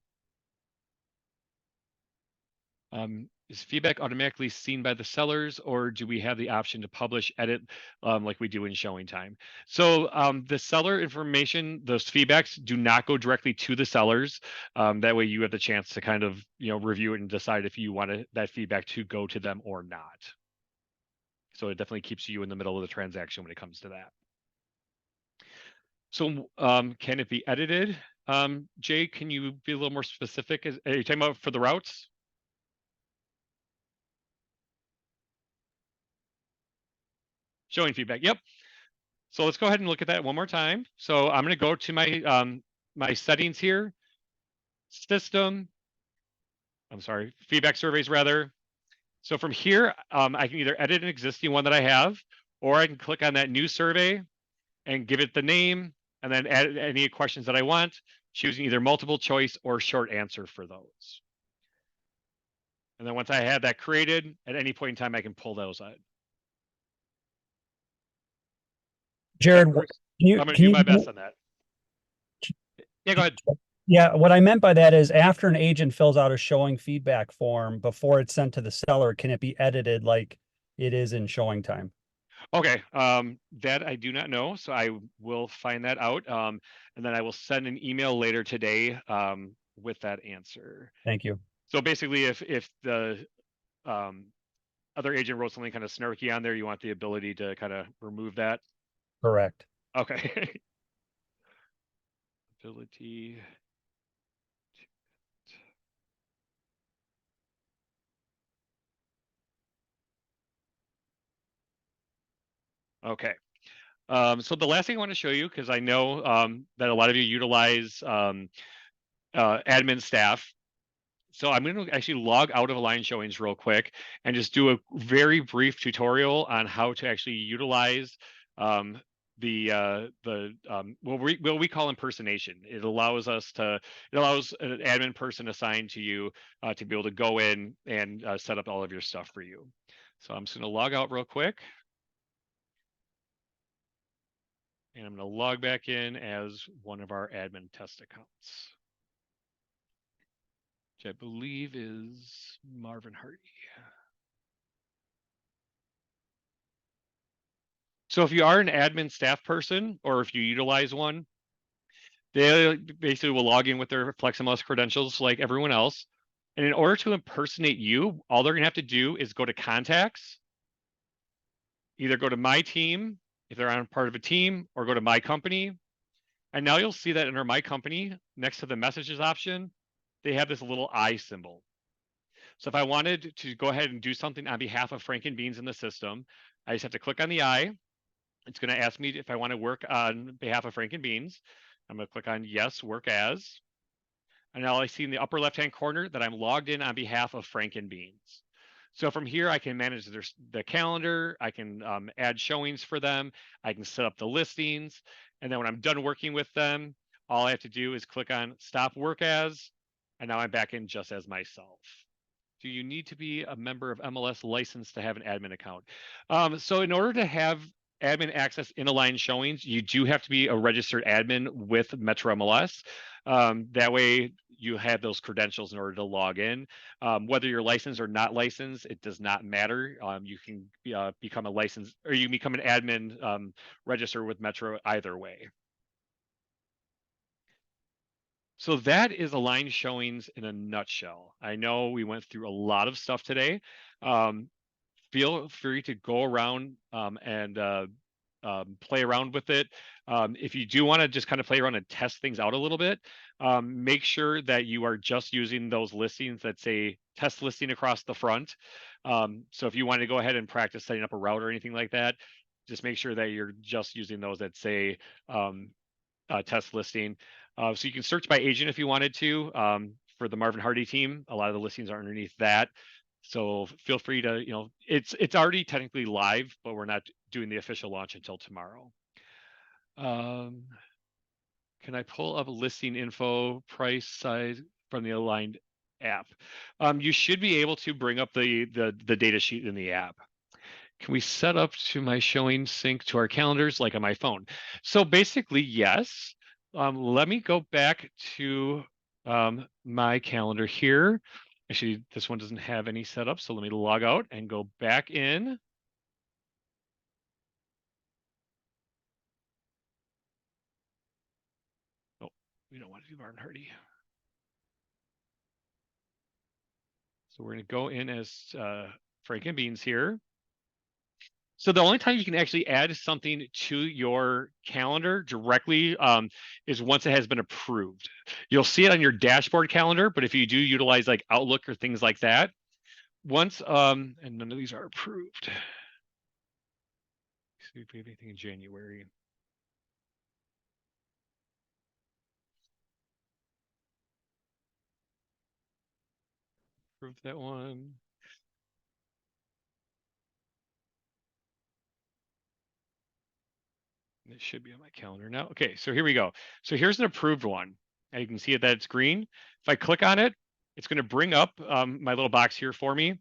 Is feedback automatically seen by the sellers, or do we have the option to publish, edit, like we do in ShowingTime? So the seller information, those feedbacks do not go directly to the sellers. That way you have the chance to kind of, review it and decide if you want that feedback to go to them or not. So it definitely keeps you in the middle of the transaction when it comes to that. So can it be edited? Jay, can you be a little more specific? Are you talking about for the routes? Showing feedback. Yep. So let's go ahead and look at that one more time. So I'm going to go to my my settings here. System. I'm sorry, feedback surveys rather. So from here, I can either edit an existing one that I have, or I can click on that new survey and give it the name, and then add any questions that I want, choosing either multiple choice or short answer for those. And then once I have that created, at any point in time, I can pull those out. Jared, I'm can going to you do my best on that. Yeah, go ahead. Yeah, what I meant by that is after an agent fills out a showing feedback form before it's sent to the seller, can it be edited like it is in ShowingTime? Okay, that I do not know, so I will find that out, and then I will send an email later today with that answer. Thank you. So basically, if the other agent wrote something kind of snarky on there, you want the ability to kind of remove that. Correct. Okay. Ability. Okay. So the last thing I want to show you, because I know that a lot of you utilize admin staff. So I'm going to actually log out of Align Showings real quick and just do a very brief tutorial on how to actually utilize what we call impersonation. It allows an admin person assigned to you to be able to go in and set up all of your stuff for you. So I'm just going to log out real quick. And I'm going to log back in as one of our admin test accounts, which I believe is Marvin Hardy. So if you are an admin staff person, or if you utilize one, they basically will log in with their FlexMLS credentials like everyone else. And in order to impersonate you, all they're going to have to do is go to contacts, either go to my team, if they're on part of a team, or go to my company. And now you'll see that under my company, next to the messages option, they have this little eye symbol. So if I wanted to go ahead and do something on behalf of Frank and Beans in the system, I just have to click on the eye. It's going to ask me if I want to work on behalf of Frank and Beans. I'm going to click on yes, work as. And now I see in the upper left-hand corner that I'm logged in on behalf of Frank and Beans. So from here, I can manage the calendar. I can add showings for them. I can set up the listings. And then when I'm done working with them, all I have to do is click on stop work as, and now I'm back in just as myself. Do you need to be a member of MLS license to have an admin account? So in order to have admin access in Align Showings, you do have to be a registered admin with MetroMLS. That way you have those credentials in order to log in. Whether you're licensed or not licensed, it does not matter. You can become a licensed, or you can become an admin register with Metro either way. So that is Align Showings in a nutshell. I know we went through a lot of stuff today. Feel free to go around and play around with it. If you do want to just kind of play around and test things out a little bit, make sure that you are just using those listings that say test listing across the front. So if you want to go ahead and practice setting up a route or anything like that, just make sure that you're just using those that say test listing. So you can search by agent if you wanted to. for the Marvin Hardy team. A lot of the listings are underneath that. So feel free to, it's already technically live, but we're not doing the official launch until tomorrow. Can I pull up listing info, price, size from the Aligned app? You should be able to bring up the data sheet in the app. Can we set up to my showing sync to our calendars like on my phone? So basically, yes. Let me go back to my calendar here. Actually, this one doesn't have any setup, so let me log out and go back in. Oh, we don't want to do Martin Hardy. So we're going to go in as Frank and Beans here. So the only time you can actually add something to your calendar directly is once it has been approved. You'll see it on your dashboard calendar, but if you do utilize like Outlook or things like that, once, and none of these are approved. See if we have anything in January. Approve that one. It should be on my calendar now. Okay, so here we go. So here's an approved one. And you can see that it's green. If I click on it, it's going to bring up my little box here for me. It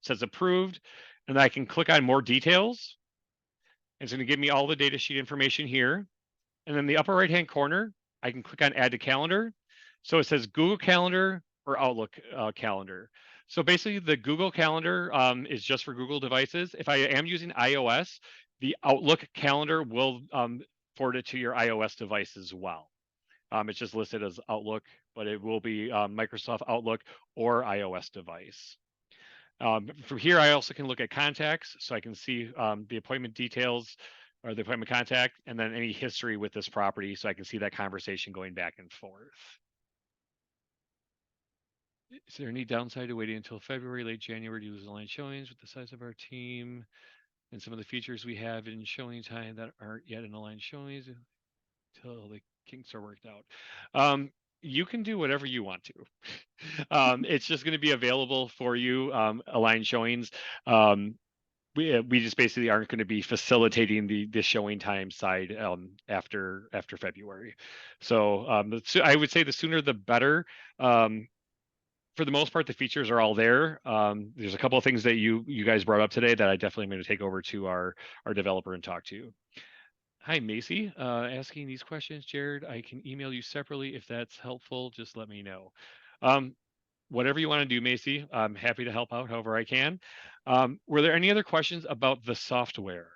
says approved, and I can click on more details. It's going to give me all the data sheet information here. And then the upper right-hand corner, I can click on add to calendar. So it says Google Calendar or Outlook Calendar. So basically the Google Calendar is just for Google devices. If I am using iOS, the Outlook Calendar will forward it to your iOS device as well. It's just listed as Outlook, but it will be Microsoft Outlook or iOS device. From here, I also can look at contacts, so I can see the appointment details or the appointment contact, and then any history with this property, so I can see that conversation going back and forth. Is there any downside to waiting until February, late January to use online showings with the size of our team and some of the features we have in showing time that aren't yet in aligned showings until the kinks are worked out? You can do whatever you want to. It's just going to be available for you, aligned showings. We just basically aren't going to be facilitating the showing time side after February. So I would say the sooner the better. For the most part, the features are all there. There's a couple of things that you guys brought up today that I definitely am going to take over to our developer and talk to. Hi, Macy. Asking these questions, Jared. I can email you separately if that's helpful. Just let me know. Whatever you want to do, Macy. I'm happy to help out however I can. Were there any other questions about the software?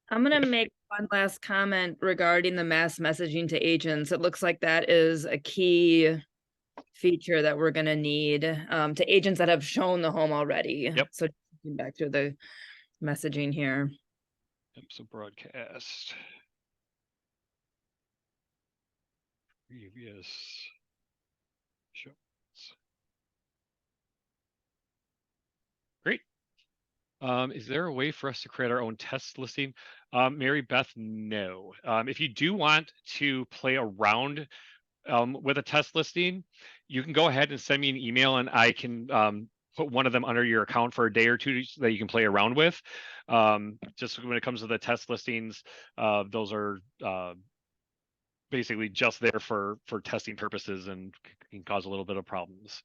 I'm going to make one last comment regarding the mass messaging to agents. It looks like that is a key feature that we're going to need to agents that have shown the home already. Yep. So back to the messaging here. Yep, so broadcast. Previous shows. Great. Is there a way for us to create our own test listing? Mary Beth, no. If you do want to play around with a test listing, you can go ahead and send me an email and I can put one of them under your account for a day or two so that you can play around with. Just when it comes to the test listings, those are basically just there for testing purposes and can cause a little bit of problems.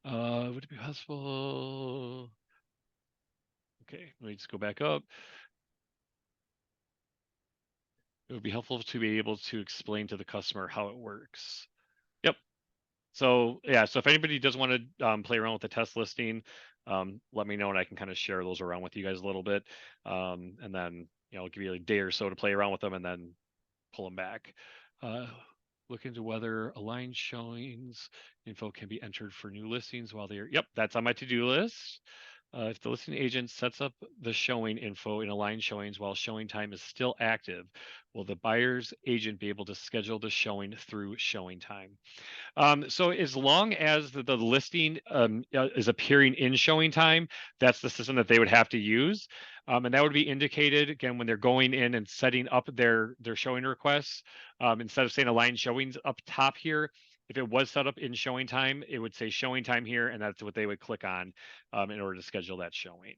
Would it be possible? Okay, let me just go back up. It would be helpful to be able to explain to the customer how it works. Yep. So yeah, so if anybody does want to play around with the test listing, let me know and I can kind of share those around with you guys a little bit. And then, I'll give you a day or so to play around with them and then pull them back. Look into whether aligned showings info can be entered for new listings while they're, yep, that's on my to-do list. If the listing agent sets up the showing info in Align Showings while showing time is still active, will the buyer's agent be able to schedule the showing through showing time? So as long as the listing is appearing in showing time, that's the system that they would have to use. And that would be indicated again when they're going in and setting up their showing requests. Instead of saying Align Showings up top here, if it was set up in showing time, it would say showing time here, and that's what they would click on in order to schedule that showing.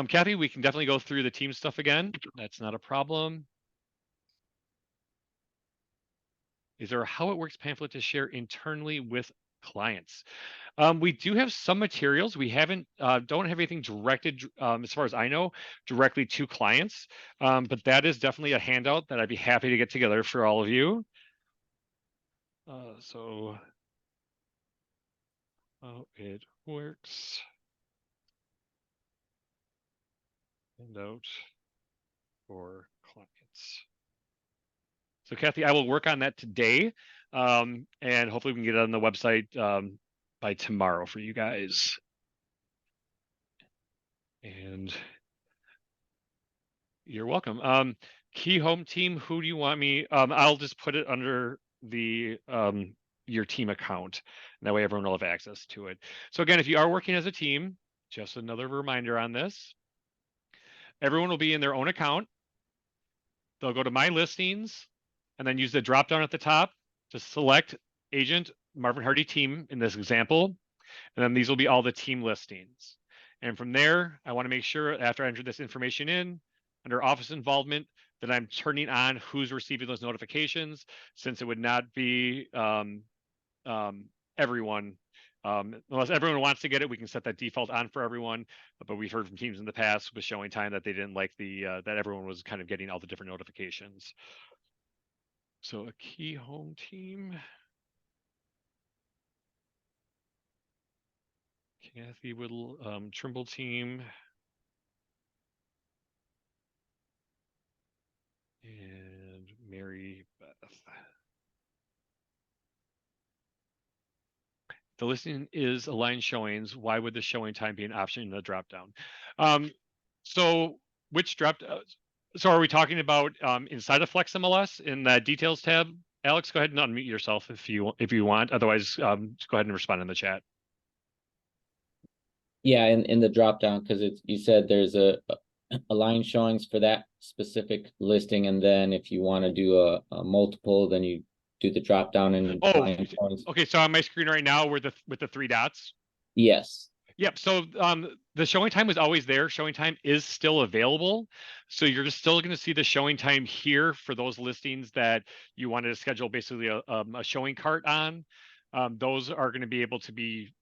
Kathy, we can definitely go through the team stuff again. That's not a problem. Is there a How It Works pamphlet to share internally with clients? We do have some materials. We don't have anything directed, as far as I know, directly to clients. But that is definitely a handout that I'd be happy to get together for all of you. So How It Works handout for clients. So Kathy, I will work on that today, and hopefully we can get it on the website by tomorrow for you guys. And you're welcome. Key home team, who do you want me? I'll just put it under the your team account. And that way everyone will have access to it. So again, if you are working as a team, just another reminder on this. Everyone will be in their own account. They'll go to My Listings and then use the drop down at the top to select agent Marvin Hardy team in this example. And then these will be all the team listings. And from there, I want to make sure after I enter this information in, under office involvement, that I'm turning on who's receiving those notifications, since it would not be everyone. Unless everyone wants to get it, we can set that default on for everyone. But we've heard from teams in the past with showing time that they didn't like the that everyone was kind of getting all the different notifications. So a key home team. Kathy Whittle, Trimble team. And Mary Beth. The listing is Align Showings. Why would the showing time be an option in the dropdown? So which so are we talking about inside of FlexMLS in the details tab? Alex, go ahead and unmute yourself if you want. Otherwise, just go ahead and respond in the chat. Yeah, in the drop down, because you said there's a Align Showings for that specific listing, and then if you want to do a multiple, then you do the drop down and Align Showings. Okay, so on my screen right now with the three dots. Yes. Yep. So the showing time was always there. Showing time is still available. So you're just still going to see the showing time here for those listings that you wanted to schedule basically a showing cart on. Those are going to be able to be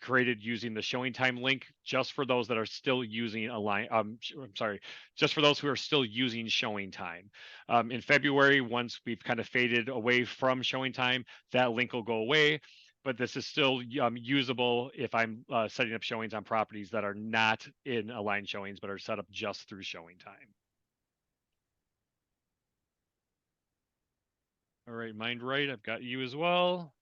created using the showing time link just for those that are still using Align. I'm sorry, just for those who are still using showing time. In February, once we've kind of faded away from showing time, that link will go away. But this is still usable if I'm setting up showings on properties that are not in Align Showings, but are set up just through showing time. All right, Mind Right, I've got you as well.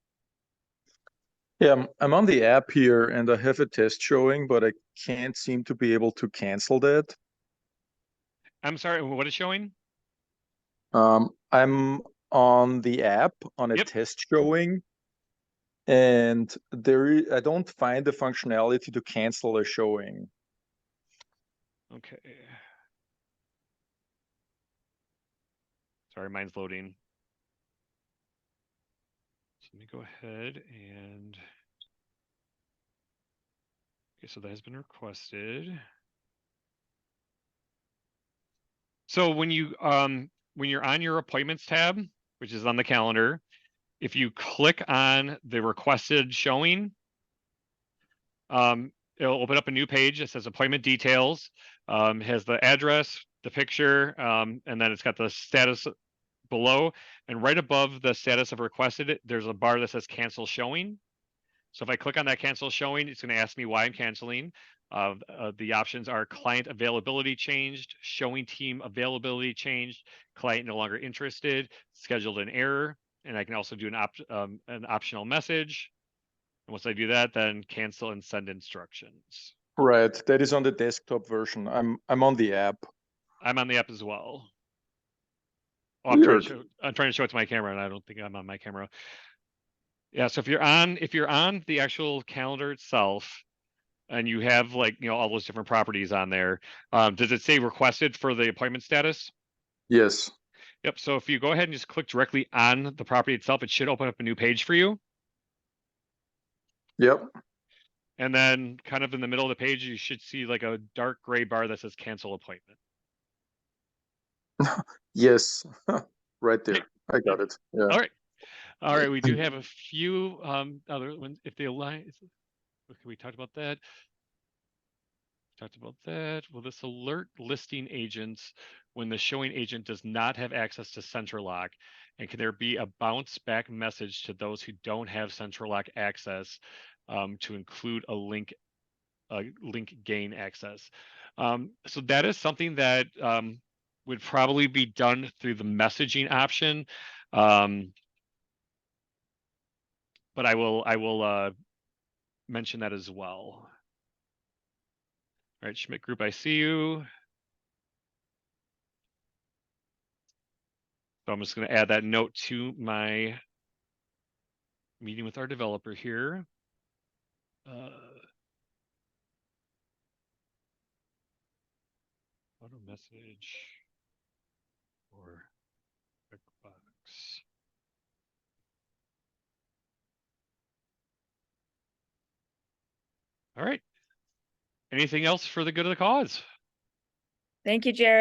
Yeah, I'm on the app here and I have a test showing, but I can't seem to be able to cancel that. I'm sorry, what is showing? I'm on the app on a test showing, and I don't find the functionality to cancel a showing. Okay. Sorry, mine's loading. So let me go ahead and okay, so that has been requested. So when you're on your appointments tab, which is on the calendar, if you click on the requested showing, it'll open up a new page that says appointment details, has the address, the picture, and then it's got the status below. And right above the status of requested, there's a bar that says cancel showing. So if I click on that cancel showing, it's going to ask me why I'm canceling. The options are client availability changed, showing team availability changed, client no longer interested, scheduled an error, and I can also do an optional message. And once I do that, then cancel and send instructions. Right, that is on the desktop version. I'm on the app. I'm on the app as well. Oh, Weird. I'm trying to show it to my camera, and I don't think I'm on my camera. Yeah, so if you're on the actual calendar itself, and you have like all those different properties on there, does it say requested for the appointment status? Yes. Yep. So if you go ahead and just click directly on the property itself, it should open up a new page for you. Yep. And then kind of in the middle of the page, you should see like a dark gray bar that says cancel appointment. Yes. Right there. I got it. Yeah. All right. All right. We do have a few other ones. If they align, okay, we talked about that. Talked about that. Will this alert listing agents when the showing agent does not have access to Central Lock? And can there be a bounce back message to those who don't have Central Lock access to include a link gain access? So that is something that would probably be done through the messaging option. But I will mention that as well. All right, Schmidt Group, I see you. So I'm just going to add that note to my meeting with our developer here. Auto message or checkbox. All right. Anything else for the good of the cause? Thank you, Jared.